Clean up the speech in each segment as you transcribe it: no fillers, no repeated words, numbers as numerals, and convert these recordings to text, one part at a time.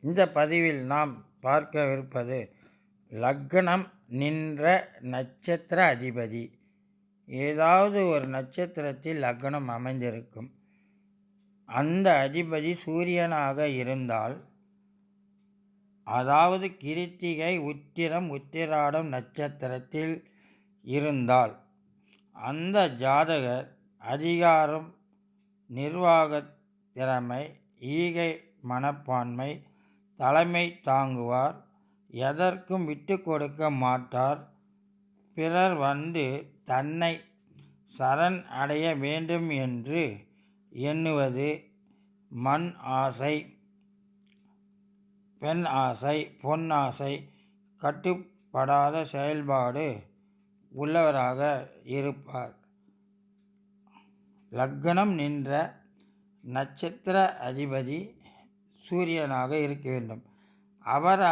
இந்த பதிவில் நாம் பார்க்கவிருப்பது லக்னம் நின்ற நட்சத்திர அதிபதி. ஏதாவது ஒரு நட்சத்திரத்தில் லக்னம் அமைந்திருக்கும். அந்த அதிபதி சூரியனாக இருந்தால், அதாவது கிருத்திகை, உத்திரம், உத்திராடம் நட்சத்திரத்தில் இருந்தால், அந்த ஜாதகர் அதிகாரம், நிர்வாகத் திறமை, ஈகை மனப்பான்மை, தலைமை தாங்குவார், எதற்கும் விட்டு கொடுக்க மாட்டார், பிறர் வந்து தன்னை சரண் அடைய வேண்டும் என்று எண்ணுவது, மண் ஆசை, பெண் ஆசை, பொன் ஆசை கட்டுப்படாத செயல்பாடு உள்ளவராக இருப்பார். லக்னம் நின்ற நட்சத்திர அதிபதி சூரியனாக இருக்க வேண்டும். அவர்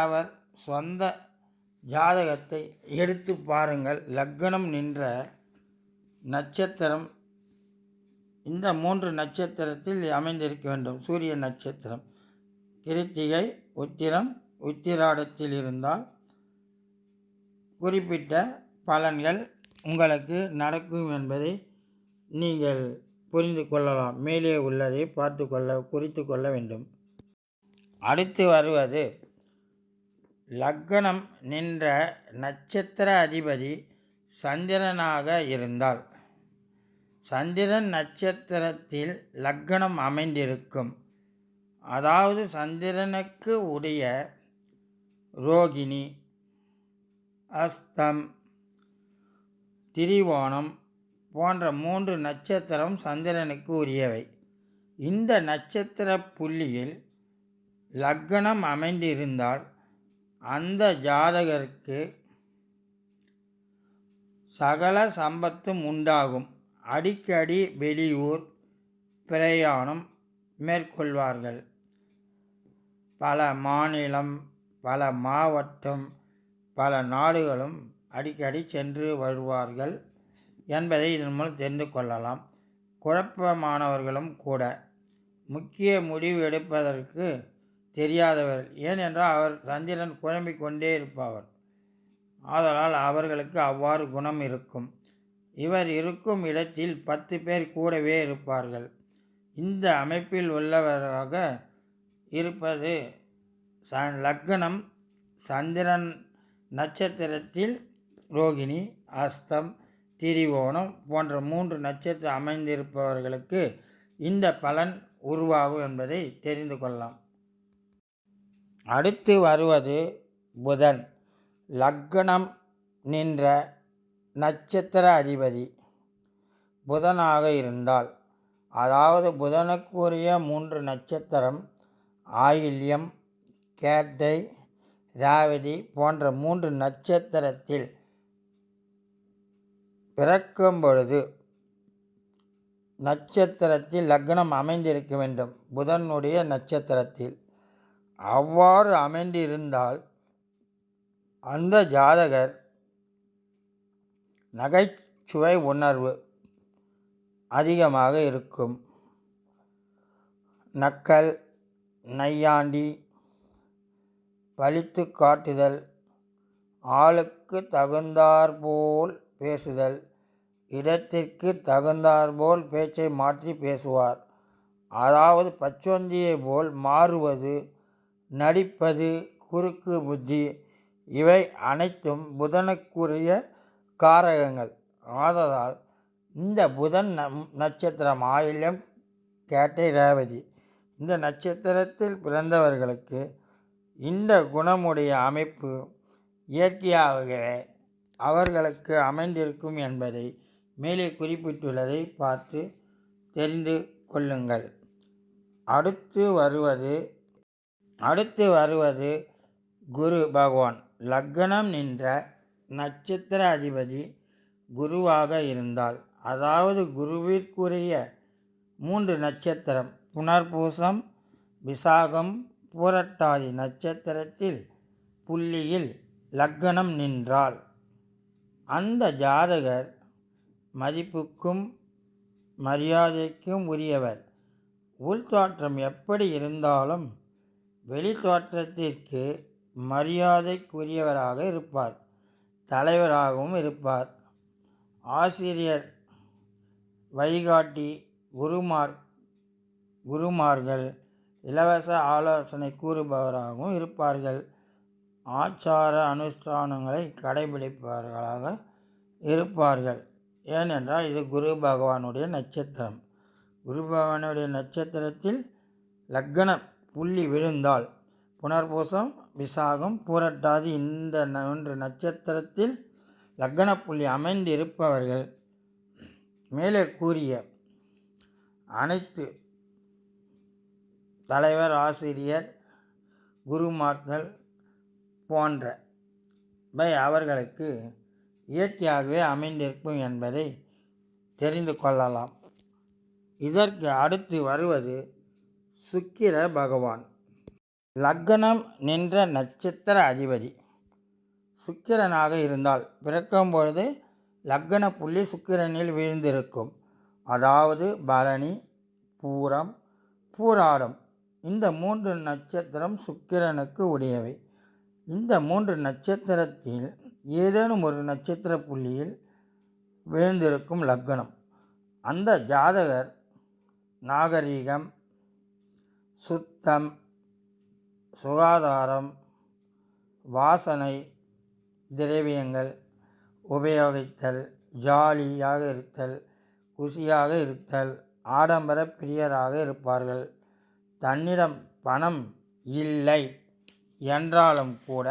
சொந்த ஜாதகத்தை எடுத்து பாருங்கள். லக்னம் நின்ற நட்சத்திரம் இந்த 3 நட்சத்திரத்தில் அமைந்திருக்க வேண்டும். சூரிய நட்சத்திரம் கிருத்திகை, உத்திரம், உத்திராடத்தில் இருந்தால் குறிப்பிட்ட பலன்கள் உங்களுக்கு நடக்கும் என்பதை நீங்கள் புரிந்து கொள்ளலாம். மேலே உள்ளதை குறித்து கொள்ள வேண்டும். அடுத்து வருவது லக்னம் நின்ற நட்சத்திர அதிபதி சந்திரனாக இருந்தால், சந்திரன் நட்சத்திரத்தில் லக்னம் அமைந்திருக்கும். அதாவது சந்திரனுக்கு உடைய ரோகிணி, அஸ்தம், திரிவோணம் போன்ற 3 நட்சத்திரம் சந்திரனுக்கு உரியவை. இந்த நட்சத்திர புள்ளியில் லக்னம் அமைந்திருந்தால் அந்த ஜாதகருக்கு சகல சம்பத்தும் உண்டாகும். அடிக்கடி வெளியூர் பிரயாணம் மேற்கொள்வார்கள். பல மாநிலம், பல மாவட்டம், பல நாடுகளும் அடிக்கடி சென்று வருவார்கள் என்பதை இதன் மூலம் தெரிந்து கொள்ளலாம். குழப்பமானவர்களும் கூட. முக்கிய முடிவு எடுப்பதற்கு தெரியாதவர். ஏனென்றால் அவர் சந்திரன் குழம்பிக் கொண்டே இருப்பவர். ஆதலால் அவர்களுக்கு அவ்வாறு குணம் இருக்கும். இவர் இருக்கும் இடத்தில் 10 பேர் கூடவே இருப்பார்கள். இந்த அமைப்பில் உள்ளவராக இருப்பது லக்னம் சந்திரன் நட்சத்திரத்தில் ரோகிணி, அஸ்தம், திரிவோணம் போன்ற 3 நட்சத்திரம் அமைந்திருப்பவர்களுக்கு இந்த பலன் உருவாகும் என்பதை தெரிந்து கொள்ளலாம். அடுத்து வருவது புதன். லக்னம் நின்ற நட்சத்திர அதிபதி புதனாக இருந்தால், அதாவது புதனுக்குரிய 3 நட்சத்திரம் ஆயில்யம், கேட்டை, ரேவதி போன்ற 3 நட்சத்திரத்தில் பிறக்கும் பொழுது நட்சத்திரத்தில் லக்னம் அமைந்திருக்க வேண்டும். புதனுடைய நட்சத்திரத்தில் அவ்வாறு அமைந்திருந்தால் அந்த ஜாதகர் நகைச்சுவை உணர்வு அதிகமாக இருக்கும். நக்கல், நையாண்டி, பழித்து காட்டுதல், ஆளுக்கு தகுந்தாற்போல் பேசுதல், இடத்திற்கு தகுந்தாற்போல் பேச்சை மாற்றி பேசுவார். அதாவது பச்சொந்தியை போல் மாறுவது, நடிப்பது, குறுக்கு புத்தி இவை அனைத்தும் புதனுக்குரிய காரகங்கள். ஆதலால் இந்த புதன் நட்சத்திரம் ஆயில்யம், கேட்டை, ரேவதி இந்த நட்சத்திரத்தில் பிறந்தவர்களுக்கு இந்த குணமுடைய அமைப்பு இயற்கையாகவே அவர்களுக்கு அமைந்திருக்கும் என்பதை மேலே குறிப்பிட்டுள்ளதை பார்த்து தெரிந்து கொள்ளுங்கள். அடுத்து வருவது குரு பகவான். லக்னம் நின்ற நட்சத்திர அதிபதி குருவாக இருந்தால், அதாவது குருவிற்குரிய 3 நட்சத்திரம் புனர்பூசம், விசாகம், பூரட்டாதி நட்சத்திரத்தில் புள்ளியில் லக்னம் நின்றால் அந்த ஜாதகர் மதிப்புக்கும் மரியாதைக்கும் உரியவர். உள்தோற்றம் எப்படி இருந்தாலும் வெளி தோற்றத்திற்கு மரியாதைக்குரியவராக இருப்பார். தலைவராகவும் இருப்பார். ஆசிரியர், வழிகாட்டி, குருமார்கள் இலவச ஆலோசனை கூறுபவராகவும் இருப்பார்கள். ஆச்சார அனுஷ்டானங்களை கடைபிடிப்பவர்களாக இருப்பார்கள். ஏனென்றால் இது குரு பகவானுடைய நட்சத்திரம். குரு பகவானுடைய நட்சத்திரத்தில் லக்கண புள்ளி விழுந்தால் புனர்பூசம், விசாகம், பூரட்டாதி இந்த 3 நட்சத்திரத்தில் லக்கண புள்ளி அமைந்திருப்பவர்கள் மேலே கூறிய அனைத்து தலைவர், ஆசிரியர், குருமார்கள் போன்றவை அவர்களுக்கு இயற்கையாகவே அமைந்திருக்கும் என்பதை தெரிந்து கொள்ளலாம். இதற்கு அடுத்து வருவது சுக்கிர பகவான். லக்னம் நின்ற நட்சத்திர அதிபதி சுக்கிரனாக இருந்தால் பிறக்கும் பொழுது லக்ன புள்ளி சுக்கிரனில் வீழ்ந்திருக்கும். அதாவது பரணி, பூரம், பூராடம் இந்த 3 நட்சத்திரம் சுக்கிரனுக்கு உடையவை. இந்த 3 நட்சத்திரத்தில் ஏதேனும் ஒரு நட்சத்திர புள்ளியில் விழுந்திருக்கும் லக்னம் அந்த ஜாதகர் நாகரீகம், சுத்தம், சுகாதாரம், வாசனை திரவியங்கள் உபயோகித்தல், ஜாலியாக இருத்தல், குஷியாக இருத்தல், ஆடம்பர பிரியராக இருப்பார்கள். தன்னிடம் பணம் இல்லை என்றாலும் கூட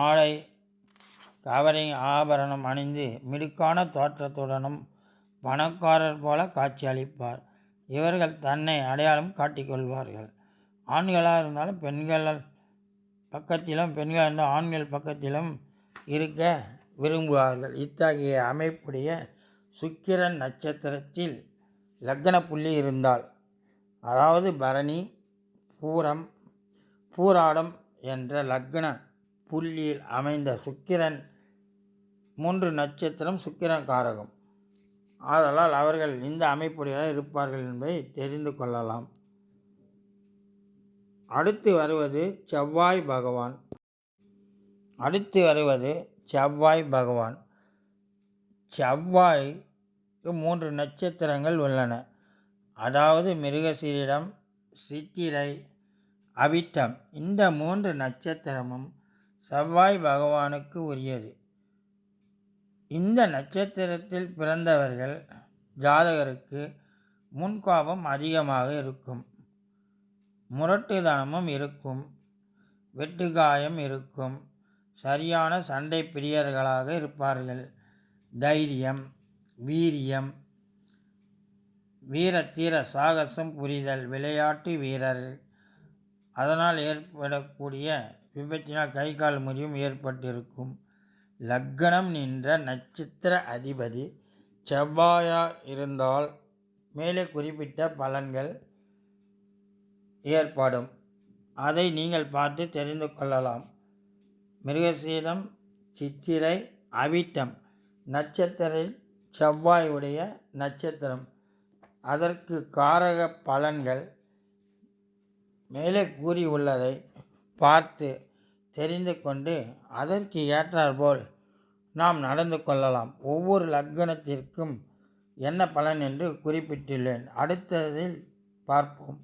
ஆடை, கவரிங் ஆபரணம் அணிந்து மிடுக்கான தோற்றத்துடனும் பணக்காரர் போல காட்சியளிப்பார். இவர்கள் தன்னை அடையாளம் காட்டிக்கொள்வார்கள். ஆண்களாக இருந்தாலும் பெண்கள் பக்கத்திலும், பெண்கள் இருந்தால் ஆண்கள் பக்கத்திலும் இருக்க விரும்புவார்கள். இத்தகைய அமைப்புடைய சுக்கிரன் நட்சத்திரத்தில் லக்ன புள்ளி இருந்தால், அதாவது பரணி, பூரம், பூராடம் என்ற லக்ன புள்ளியில் அமைந்த சுக்கிரன் 3 நட்சத்திரம் சுக்கிரன் காரகம். ஆதலால் அவர்கள் இந்த அமைப்புடையதாக இருப்பார்கள் என்பதை தெரிந்து கொள்ளலாம். அடுத்து வருவது செவ்வாய் பகவான். செவ்வாய்க்கு 3 நட்சத்திரங்கள் உள்ளன. அதாவது மிருகசீரிடம், சித்திரை, அவிட்டம் இந்த 3 நட்சத்திரமும் செவ்வாய் பகவானுக்கு உரியது. இந்த நட்சத்திரத்தில் பிறந்தவர்கள் ஜாதகருக்கு முன்கோபம் அதிகமாக இருக்கும், முரட்டுத்தனமும் இருக்கும், வெட்டுக்காயம் இருக்கும், சரியான சண்டை பிரியர்களாக இருப்பார்கள். தைரியம், வீரியம், வீரத்தீர சாகசம் புரிதல், விளையாட்டு வீரர். அதனால் ஏற்படக்கூடிய விபத்தினால் கை கால் முறிவும் ஏற்பட்டிருக்கும். லக்னம் நின்ற நட்சத்திர அதிபதி செவ்வாயா இருந்தால் மேலே குறிப்பிட்ட பலன்கள் ஏற்படும். அதை நீங்கள் பார்த்து தெரிந்து கொள்ளலாம். மிருகசீடம், சித்திரை, அவிட்டம் நட்சத்திர செவ்வாயுடைய நட்சத்திரம். அதற்கு காரக பலன்கள் மேலே கூறியுள்ளதை பார்த்து தெரிந்து கொண்டு அதற்கு ஏற்றாற்போல் நாம் நடந்து கொள்ளலாம். ஒவ்வொரு லக்னத்திற்கும் என்ன பலன் என்று குறிப்பிட்டுள்ளேன். அடுத்ததில் பார்ப்போம்.